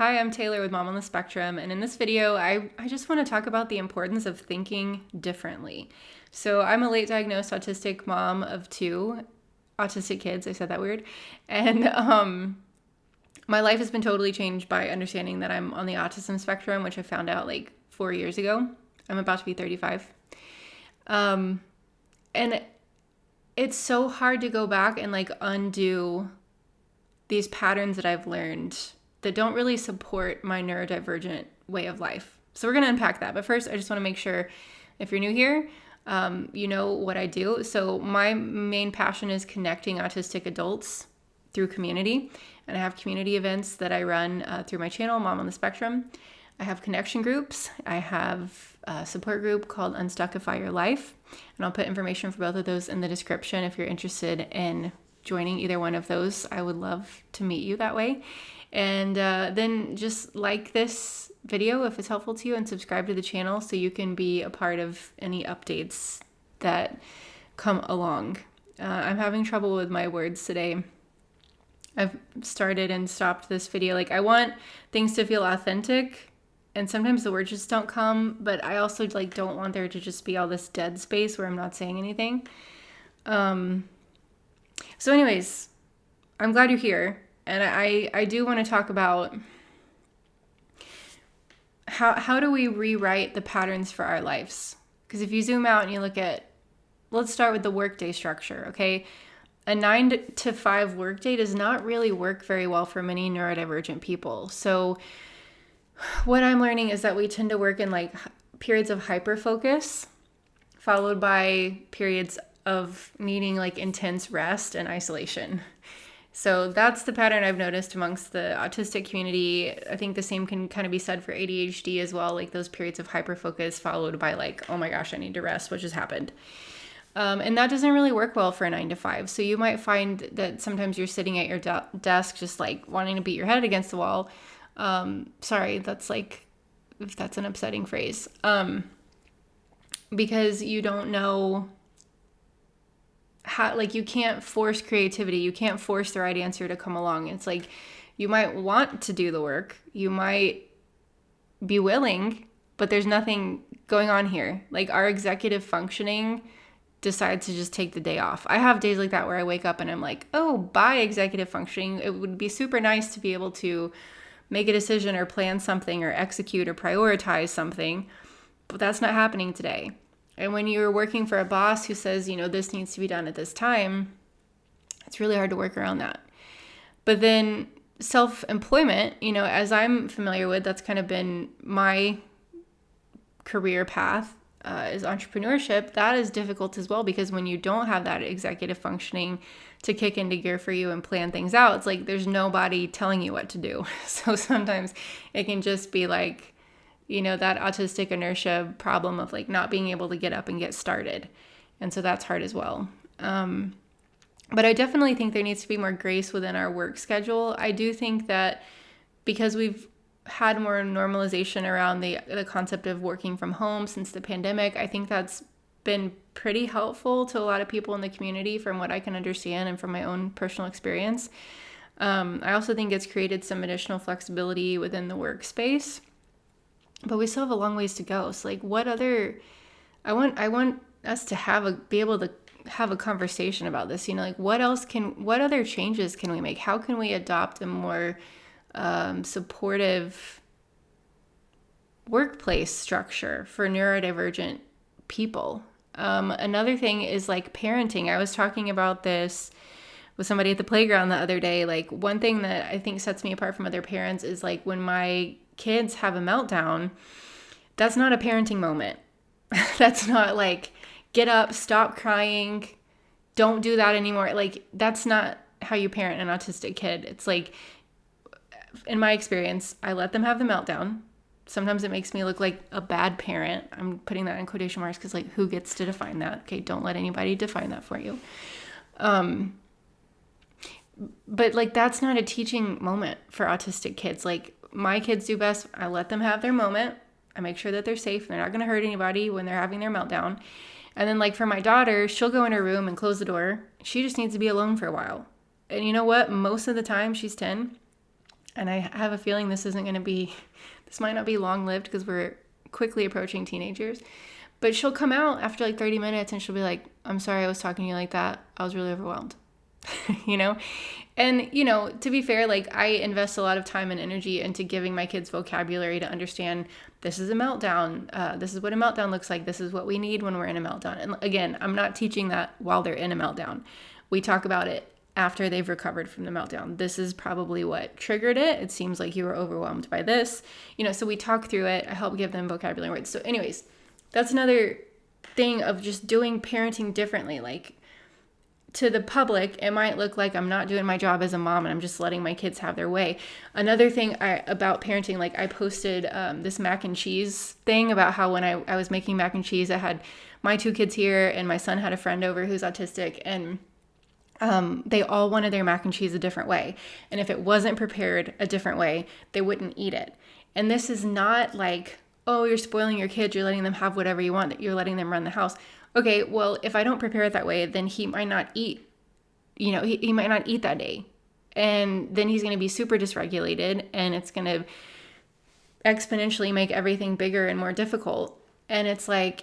Hi, I'm Taylor with Mom on the Spectrum, and in this video, I just want to talk about the importance of thinking differently. So I'm a late diagnosed autistic mom of two autistic kids. I said that weird. And my life has been totally changed by understanding that I'm on the autism spectrum, which I found out like 4 years ago. I'm about to be 35. And it's so hard to go back and like undo these patterns that I've learned that don't really support my neurodivergent way of life. So we're going to unpack that. But first, I just want to make sure if you're new here, you know what I do. So my main passion is connecting autistic adults through community. And I have community events that I run through my channel, Mom on the Spectrum. I have connection groups. I have a support group called Unstuckify Your Life. And I'll put information for both of those in the description if you're interested in joining either one of those. I would love to meet you that way. And then just like this video if it's helpful to you, and subscribe to the channel so you can be a part of any updates that come along. I'm having trouble with my words today. I've started and stopped this video. Like, I want things to feel authentic, and sometimes the words just don't come, but I also like don't want there to just be all this dead space where I'm not saying anything. So anyways, I'm glad you're here. And I do want to talk about how do we rewrite the patterns for our lives? Because if you zoom out and you look at, let's start with the workday structure, okay? A 9 to 5 workday does not really work very well for many neurodivergent people. So what I'm learning is that we tend to work in like periods of hyper-focus, followed by periods of needing like intense rest and isolation. So that's the pattern I've noticed amongst the autistic community. I think the same can kind of be said for ADHD as well, like those periods of hyperfocus followed by like, oh my gosh, I need to rest, what just happened? And that doesn't really work well for a 9 to 5. So you might find that sometimes you're sitting at your desk just like wanting to beat your head against the wall. Sorry, that's like, if that's an upsetting phrase. Because you don't know how, like, you can't force creativity. You can't force the right answer to come along. It's like you might want to do the work. You might be willing, but there's nothing going on here. Like, our executive functioning decides to just take the day off. I have days like that where I wake up and I'm like, oh, bye executive functioning. It would be super nice to be able to make a decision or plan something or execute or prioritize something, but that's not happening today. And when you're working for a boss who says, you know, this needs to be done at this time, it's really hard to work around that. But then self-employment, you know, as I'm familiar with, that's kind of been my career path is entrepreneurship. That is difficult as well, because when you don't have that executive functioning to kick into gear for you and plan things out, it's like there's nobody telling you what to do. So sometimes it can just be like, you know, that autistic inertia problem of like not being able to get up and get started. And so that's hard as well. But I definitely think there needs to be more grace within our work schedule. I do think that because we've had more normalization around the concept of working from home since the pandemic, I think that's been pretty helpful to a lot of people in the community from what I can understand and from my own personal experience. I also think it's created some additional flexibility within the workspace. But we still have a long ways to go. So like, what other, I want us to be able to have a conversation about this, you know, like what other changes can we make? How can we adopt a more supportive workplace structure for neurodivergent people? Another thing is like parenting. I was talking about this with somebody at the playground the other day. Like, one thing that I think sets me apart from other parents is like when my kids have a meltdown, that's not a parenting moment. That's not like, get up, stop crying, don't do that anymore. Like, that's not how you parent an autistic kid. It's like, in my experience, I let them have the meltdown. Sometimes it makes me look like a bad parent. I'm putting that in quotation marks because like, who gets to define that? Okay, don't let anybody define that for you. But like, that's not a teaching moment for autistic kids. Like, my kids do best. I let them have their moment. I make sure that they're safe. They're not going to hurt anybody when they're having their meltdown. And then like for my daughter, she'll go in her room and close the door. She just needs to be alone for a while. And you know what? Most of the time, she's 10. And I have a feeling this might not be long lived because we're quickly approaching teenagers. But she'll come out after like 30 minutes and she'll be like, I'm sorry I was talking to you like that. I was really overwhelmed. And, to be fair, like I invest a lot of time and energy into giving my kids vocabulary to understand this is a meltdown. This is what a meltdown looks like. This is what we need when we're in a meltdown. And again, I'm not teaching that while they're in a meltdown. We talk about it after they've recovered from the meltdown. This is probably what triggered it. It seems like you were overwhelmed by this, so we talk through it. I help give them vocabulary words. So anyways, that's another thing of just doing parenting differently. Like to the public, it might look like I'm not doing my job as a mom and I'm just letting my kids have their way. Another thing about parenting, like I posted this mac and cheese thing about how when I was making mac and cheese, I had my 2 kids here and my son had a friend over who's autistic, and they all wanted their mac and cheese a different way. And if it wasn't prepared a different way, they wouldn't eat it. And this is not like, oh, you're spoiling your kids, you're letting them have whatever you want, that you're letting them run the house. Okay, well, if I don't prepare it that way, then he might not eat, he might not eat that day. And then he's going to be super dysregulated, and it's going to exponentially make everything bigger and more difficult. And it's like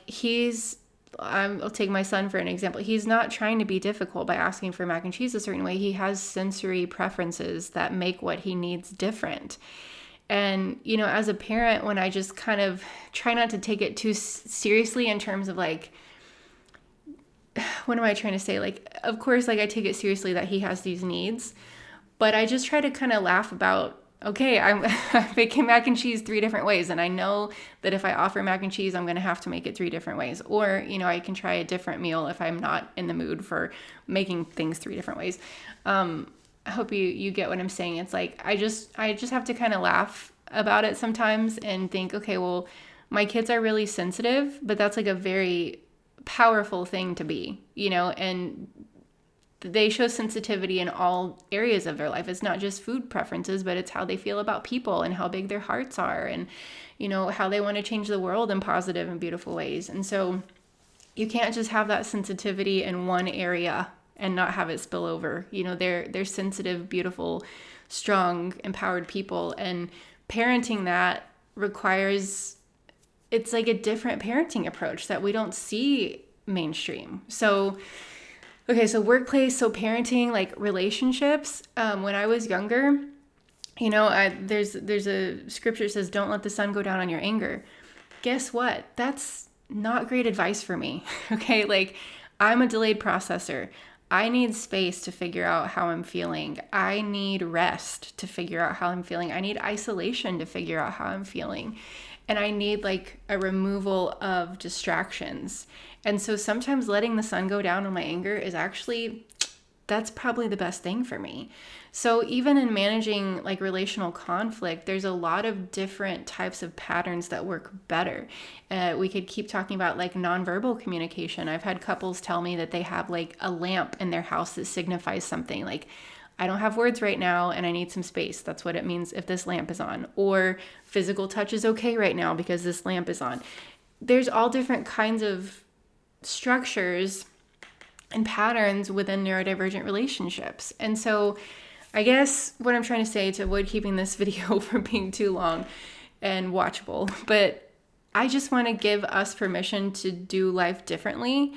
I'll take my son for an example. He's not trying to be difficult by asking for mac and cheese a certain way. He has sensory preferences that make what he needs different. And, as a parent, when I just kind of try not to take it too seriously in terms of like, what am I trying to say? Like, of course, like I take it seriously that he has these needs, but I just try to kind of laugh about, okay, I'm making mac and cheese 3 different ways. And I know that if I offer mac and cheese, I'm going to have to make it 3 different ways. Or, I can try a different meal if I'm not in the mood for making things 3 different ways. I hope you get what I'm saying. It's like, I just have to kind of laugh about it sometimes and think, okay, well, my kids are really sensitive, but that's like a very powerful thing to be, and they show sensitivity in all areas of their life. It's not just food preferences, but it's how they feel about people and how big their hearts are and, how they want to change the world in positive and beautiful ways. And so you can't just have that sensitivity in one area and not have it spill over. They're sensitive, beautiful, strong, empowered people. And parenting that it's like a different parenting approach that we don't see mainstream. So workplace, so parenting, like relationships. When I was younger, there's a scripture that says, don't let the sun go down on your anger. Guess what? That's not great advice for me. Okay. Like I'm a delayed processor. I need space to figure out how I'm feeling. I need rest to figure out how I'm feeling. I need isolation to figure out how I'm feeling. And I need like a removal of distractions. And so sometimes letting the sun go down on my anger that's probably the best thing for me. So even in managing like relational conflict, there's a lot of different types of patterns that work better. We could keep talking about like nonverbal communication. I've had couples tell me that they have like a lamp in their house that signifies something like, I don't have words right now and I need some space. That's what it means if this lamp is on. Or physical touch is okay right now because this lamp is on. There's all different kinds of structures and patterns within neurodivergent relationships. And so I guess what I'm trying to say, to avoid keeping this video from being too long and watchable, but I just want to give us permission to do life differently.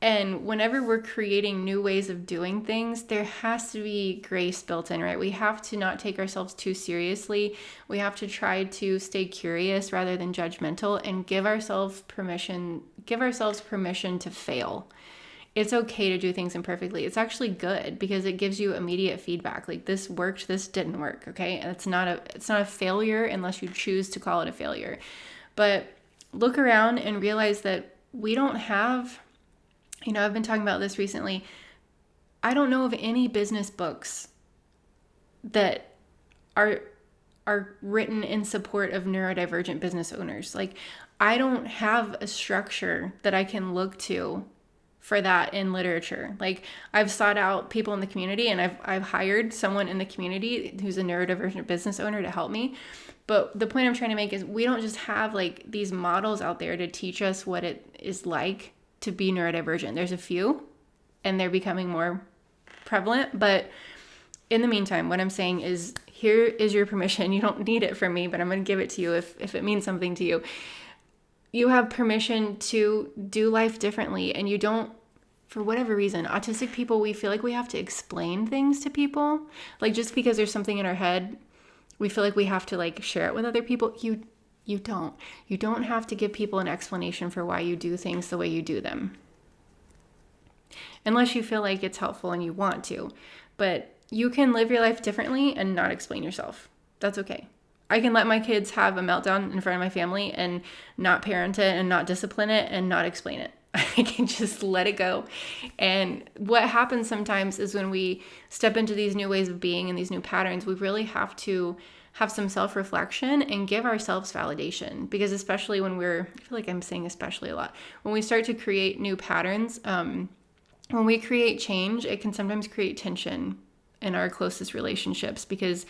And whenever we're creating new ways of doing things, there has to be grace built in, right? We have to not take ourselves too seriously. We have to try to stay curious rather than judgmental and give ourselves permission to fail. It's okay to do things imperfectly. It's actually good because it gives you immediate feedback. Like this worked, this didn't work, okay? And it's not a failure unless you choose to call it a failure. But look around and realize that we don't have, I've been talking about this recently. I don't know of any business books that are written in support of neurodivergent business owners. Like I don't have a structure that I can look to for that in literature. Like I've sought out people in the community and I've hired someone in the community who's a neurodivergent business owner to help me. But the point I'm trying to make is we don't just have like these models out there to teach us what it is like to be neurodivergent. There's a few and they're becoming more prevalent, but in the meantime, what I'm saying is, here is your permission. You don't need it from me, but I'm going to give it to you if it means something to you. You have permission to do life differently, and you don't, for whatever reason, autistic people, we feel like we have to explain things to people. Like, just because there's something in our head, we feel like we have to like share it with other people. You don't. You don't have to give people an explanation for why you do things the way you do them. Unless you feel like it's helpful and you want to. But you can live your life differently and not explain yourself. That's okay. I can let my kids have a meltdown in front of my family and not parent it and not discipline it and not explain it. I can just let it go. And what happens sometimes is when we step into these new ways of being and these new patterns, we really have to have some self-reflection and give ourselves validation. Because especially when I feel like I'm saying especially a lot, when we start to create new patterns, when we create change, it can sometimes create tension in our closest relationships because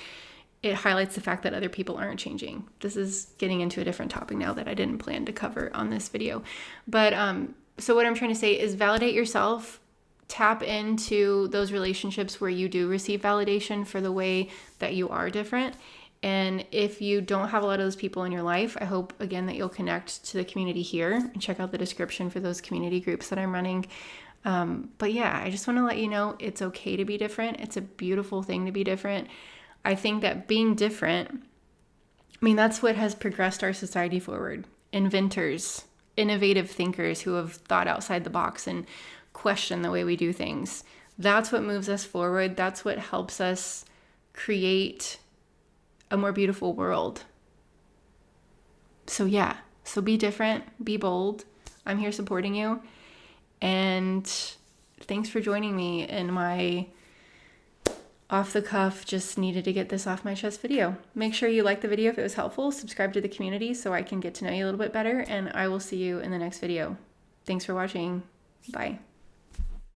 it highlights the fact that other people aren't changing. This is getting into a different topic now that I didn't plan to cover on this video. But so what I'm trying to say is validate yourself, tap into those relationships where you do receive validation for the way that you are different. And if you don't have a lot of those people in your life, I hope, again, that you'll connect to the community here and check out the description for those community groups that I'm running. But yeah, I just want to let you know it's okay to be different. It's a beautiful thing to be different. I think that being different, that's what has progressed our society forward. Inventors, innovative thinkers who have thought outside the box and questioned the way we do things. That's what moves us forward. That's what helps us create a more beautiful world. So yeah, so be different, be bold. I'm here supporting you. And thanks for joining me in my off the cuff, just needed to get this off my chest video. Make sure you like the video if it was helpful. Subscribe to the community so I can get to know you a little bit better. And I will see you in the next video. Thanks for watching. Bye.